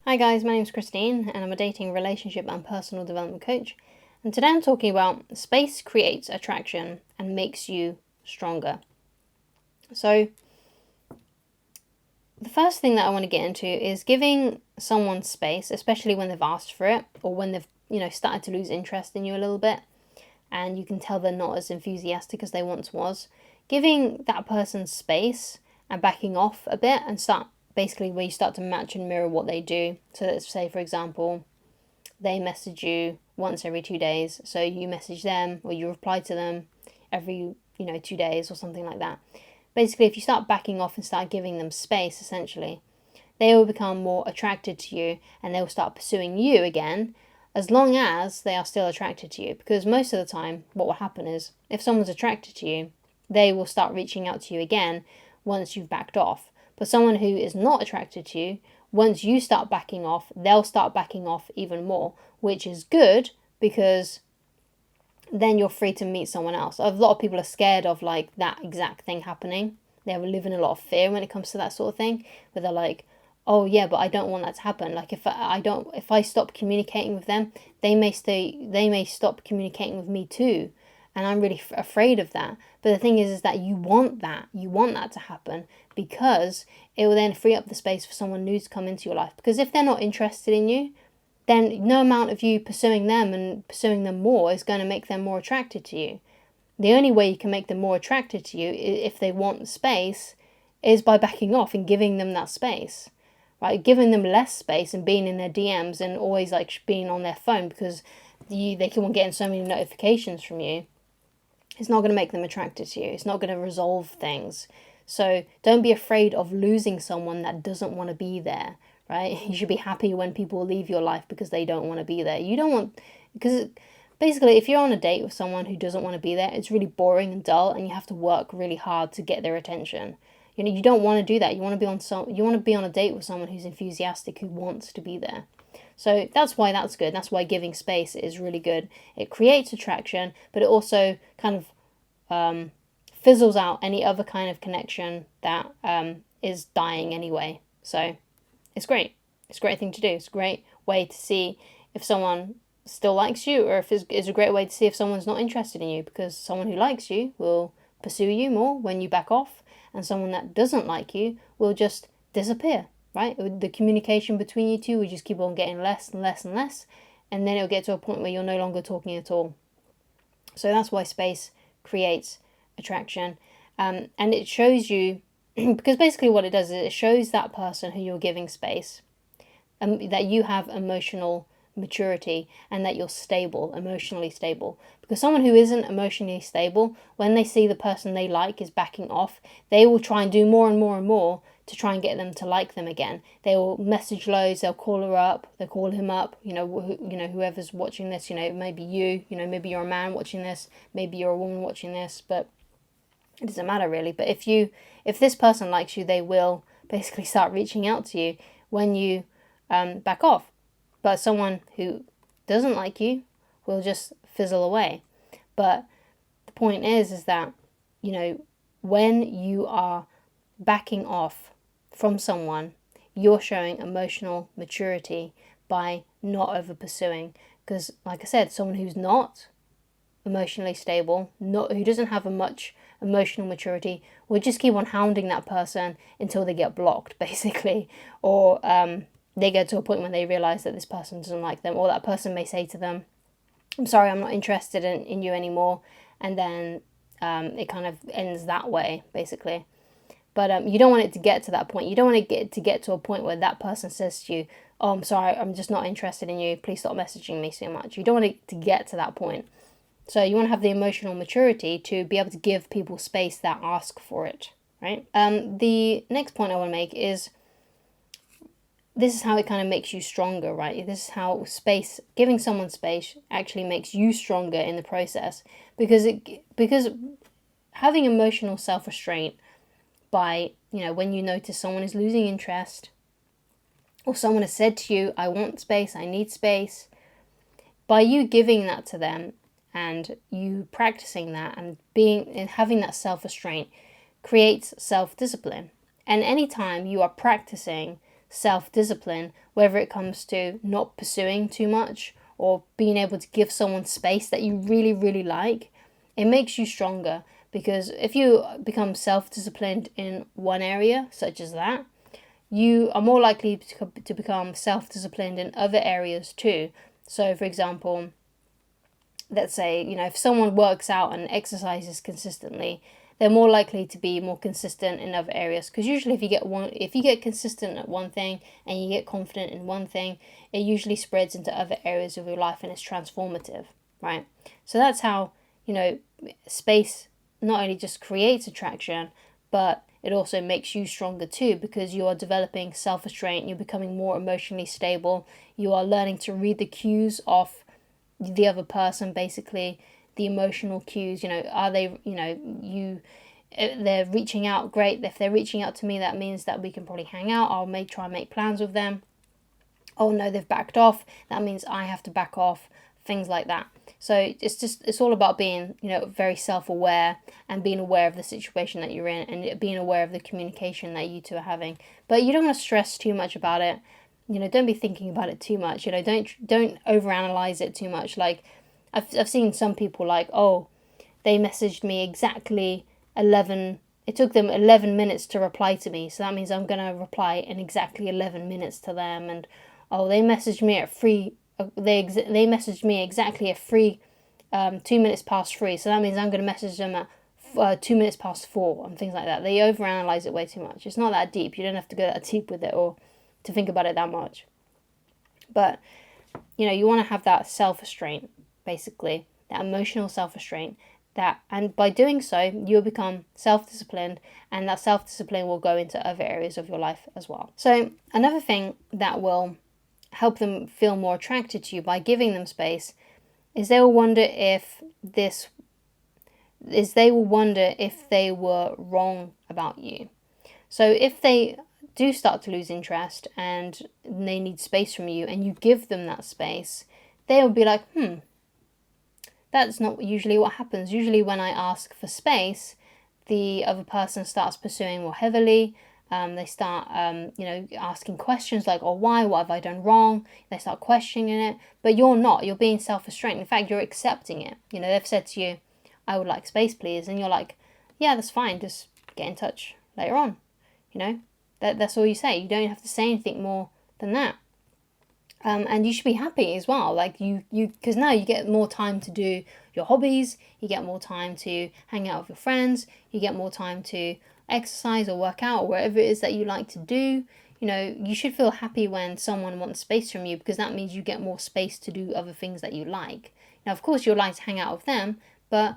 Hi guys, my name's Christine and I'm a dating, relationship and personal development coach. And today I'm talking about space creates attraction and makes you stronger. So the first thing that I want to get into is giving someone space, especially when they've asked for it or when they've, started to lose interest in you a little bit and you can tell they're not as enthusiastic as they once was. Giving that person space and backing off a bit and basically where you start to match and mirror what they do. So let's say, for example, they message you once every 2 days, so you message them or you reply to them every 2 days or something like that. Basically, if you start backing off and start giving them space, essentially, they will become more attracted to you and they will start pursuing you again, as long as they are still attracted to you. Because most of the time what will happen is, if someone's attracted to you, they will start reaching out to you again once you've backed off. But someone who is not attracted to you, once you start backing off, they'll start backing off even more, which is good because then you're free to meet someone else. A lot of people are scared of like that exact thing happening. They live in a lot of fear when it comes to that sort of thing, where they're like, oh yeah, but I don't want that to happen. Like if I stop communicating with them, they may stop communicating with me too. And I'm really afraid of that. But the thing is that you want that to happen, because it will then free up the space for someone new to come into your life. Because if they're not interested in you, then no amount of you pursuing them and pursuing them more is going to make them more attracted to you. The only way you can make them more attracted to you, if they want space, is by backing off and giving them that space. Right? Giving them less space and being in their DMs and always like being on their phone because they keep on getting so many notifications from you. It's not going to make them attracted to you. It's not going to resolve things. So don't be afraid of losing someone that doesn't want to be there, right? You should be happy when people leave your life because they don't want to be there. You don't want, because basically if you're on a date with someone who doesn't want to be there, it's really boring and dull and you have to work really hard to get their attention. You don't want to do that. You want to be on a date with someone who's enthusiastic, who wants to be there. So that's why that's good. That's why giving space is really good. It creates attraction, but it also kind of fizzles out any other kind of connection that is dying anyway. So it's great. It's a great thing to do. It's a great way to see if someone still likes you, or if it's a great way to see if someone's not interested in you, because someone who likes you will pursue you more when you back off, and someone that doesn't like you will just disappear. Right? The communication between you two will just keep on getting less and less and less, and then it'll get to a point where you're no longer talking at all. So that's why space creates attraction, and it shows you, because basically what it does is it shows that person who you're giving space, that you have emotional maturity and that you're stable, emotionally stable. Because someone who isn't emotionally stable, when they see the person they like is backing off, they will try and do more and more and more to try and get them to like them again. They will message loads, they'll call her up, they'll call him up, whoever's watching this, maybe you, maybe you're a man watching this, maybe you're a woman watching this, but it doesn't matter really. But if this person likes you, they will basically start reaching out to you when you back off. But someone who doesn't like you will just fizzle away. But the point is that, when you are backing off from someone, you're showing emotional maturity by not over pursuing. Because, like I said, someone who's not emotionally stable, who doesn't have much emotional maturity, will just keep on hounding that person until they get blocked, basically, or they get to a point when they realize that this person doesn't like them, or that person may say to them, I'm sorry, I'm not interested in you anymore, and then it kind of ends that way, basically. But you don't want it to get to that point. You don't want it to get to a point where that person says to you, oh, I'm sorry, I'm just not interested in you, please stop messaging me so much. You don't want it to get to that point. So you want to have the emotional maturity to be able to give people space that ask for it, right? The next point I want to make is, this is how it kind of makes you stronger, right? This is how giving someone space actually makes you stronger in the process, because having emotional self-restraint by, when you notice someone is losing interest, or someone has said to you, I want space, I need space, by you giving that to them and you practicing that and having that self-restraint creates self-discipline. And anytime you are practicing self-discipline, whether it comes to not pursuing too much or being able to give someone space that you really, really like, it makes you stronger. Because if you become self-disciplined in one area, such as that, you are more likely to become self-disciplined in other areas too. So, for example, let's say, if someone works out and exercises consistently, they're more likely to be more consistent in other areas. Because usually if you get consistent at one thing and you get confident in one thing, it usually spreads into other areas of your life and it's transformative, right? So that's how, space not only just creates attraction, but it also makes you stronger too, because you are developing self-restraint, you're becoming more emotionally stable, you are learning to read the cues of the other person, basically the emotional cues. Are they, if they're reaching out, great. If they're reaching out to me, that means that we can probably hang out. I'll try and make plans with them. Oh no, they've backed off, that means I have to back off. Things like that. So it's all about being, very self-aware and being aware of the situation that you're in and being aware of the communication that you two are having. But you don't want to stress too much about it. Don't be thinking about it too much. Don't overanalyze it too much. Like I've seen some people like, oh, they messaged me exactly 11. It took them 11 minutes to reply to me, so that means I'm gonna reply in exactly 11 minutes to them. And oh, they messaged me at 3. They messaged me exactly at 3, 2 minutes past 3. So that means I'm going to message them at 2 minutes past 4 and things like that. They overanalyze it way too much. It's not that deep. You don't have to go that deep with it or to think about it that much. But you want to have that self-restraint, basically, that emotional self-restraint. And by doing so, you'll become self-disciplined, and that self-discipline will go into other areas of your life as well. So another thing that will help them feel more attracted to you by giving them space is they will wonder if they were wrong about you. So if they do start to lose interest and they need space from you and you give them that space, they will be like, that's not usually what happens. Usually when I ask for space, the other person starts pursuing more heavily. They start, asking questions like, oh, why? What have I done wrong? They start questioning it. But you're not. You're being self-restrained. In fact, you're accepting it. They've said to you, I would like space, please. And you're like, yeah, that's fine. Just get in touch later on. That's all you say. You don't have to say anything more than that. And you should be happy as well. Like because now you get more time to do your hobbies. You get more time to hang out with your friends. You get more time to exercise or work out or whatever it is that you like to do. You should feel happy when someone wants space from you, because that means you get more space to do other things that you like. Now, of course, you'll like to hang out with them, but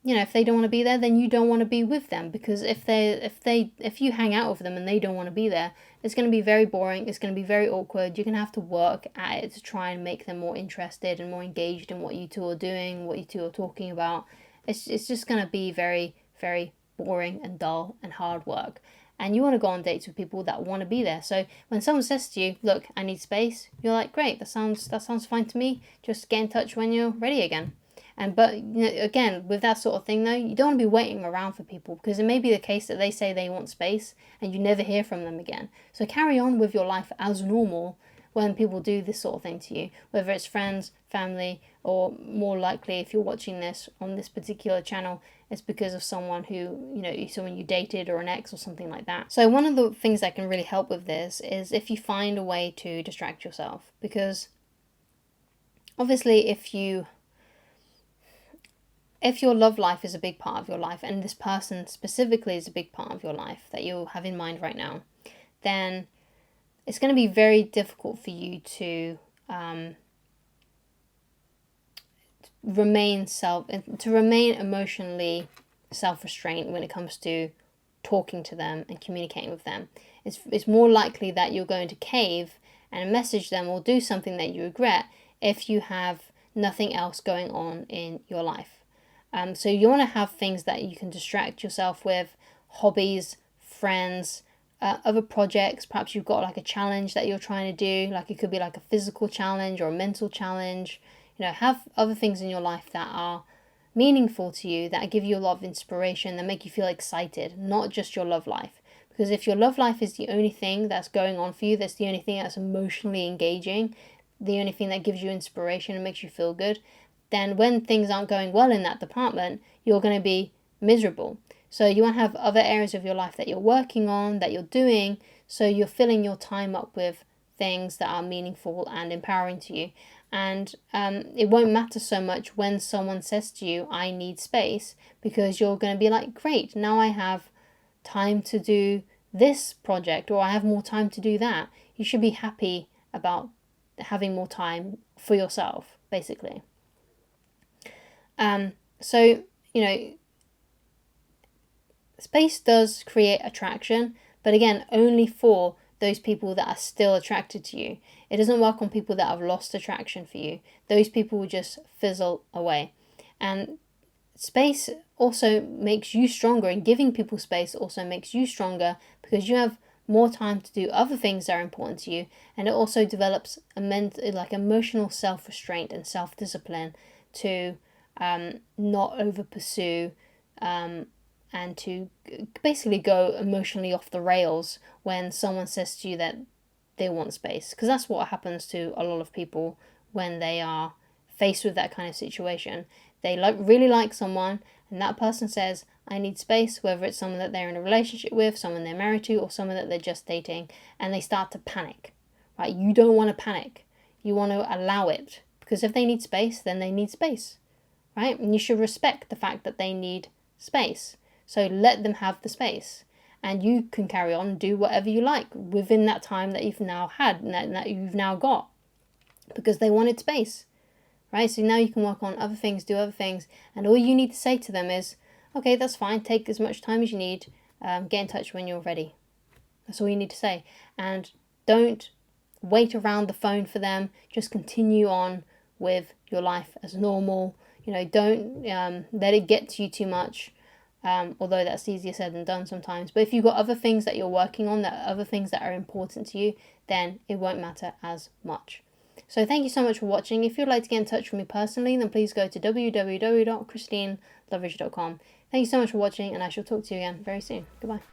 if they don't want to be there, then you don't want to be with them, because if you hang out with them and they don't want to be there, it's going to be very boring. It's going to be very awkward. You're going to have to work at it to try and make them more interested and more engaged in what you two are doing, what you two are talking about. It's just going to be very, very boring and dull and hard work. And you want to go on dates with people that want to be there. So when someone says to you, look, I need space, you're like, great, that sounds fine to me. Just get in touch when you're ready again. But again, with that sort of thing though, you don't want to be waiting around for people, because it may be the case that they say they want space and you never hear from them again. So carry on with your life as normal when people do this sort of thing to you, whether it's friends, family, or more likely if you're watching this on this particular channel, it's because of someone someone you dated or an ex or something like that. So one of the things that can really help with this is if you find a way to distract yourself, because obviously if your love life is a big part of your life, and this person specifically is a big part of your life that you have in mind right now, then it's going to be very difficult for you to remain emotionally self-restrained when it comes to talking to them and communicating with them. It's more likely that you're going to cave and message them or do something that you regret if you have nothing else going on in your life. So you want to have things that you can distract yourself with, hobbies, friends, other projects. Perhaps you've got like a challenge that you're trying to do, like it could be like a physical challenge or a mental challenge. Have other things in your life that are meaningful to you, that give you a lot of inspiration, that make you feel excited, not just your love life. Because if your love life is the only thing that's going on for you, that's the only thing that's emotionally engaging, the only thing that gives you inspiration and makes you feel good, then when things aren't going well in that department, you're going to be miserable. So you want to have other areas of your life that you're working on, that you're doing, so you're filling your time up with things that are meaningful and empowering to you. And it won't matter so much when someone says to you, I need space, because you're going to be like, great, now I have time to do this project, or I have more time to do that. You should be happy about having more time for yourself, basically. So, space does create attraction, but again, only for those people that are still attracted to you. It doesn't work on people that have lost attraction for you. Those people will just fizzle away. And space also makes you stronger, and giving people space also makes you stronger, because you have more time to do other things that are important to you, and it also develops emotional self-restraint and self-discipline to not over pursue and to basically go emotionally off the rails when someone says to you that they want space. Because that's what happens to a lot of people when they are faced with that kind of situation. They really like someone, and that person says, I need space, whether it's someone that they're in a relationship with, someone they're married to, or someone that they're just dating, and they start to panic, right? You don't want to panic. You want to allow it, because if they need space, then they need space, right? And you should respect the fact that they need space. So let them have the space, and you can carry on and do whatever you like within that time that you've now had and that you've now got, because they wanted space, right? So now you can work on other things, do other things, and all you need to say to them is, okay, that's fine, take as much time as you need, get in touch when you're ready. That's all you need to say. And don't wait around the phone for them. Just continue on with your life as normal. Don't let it get to you too much. Although that's easier said than done sometimes. But if you've got other things that you're working on, other things that are important to you, then it won't matter as much. So thank you so much for watching. If you'd like to get in touch with me personally, then please go to www.christineloveridge.com. Thank you so much for watching, and I shall talk to you again very soon. Goodbye.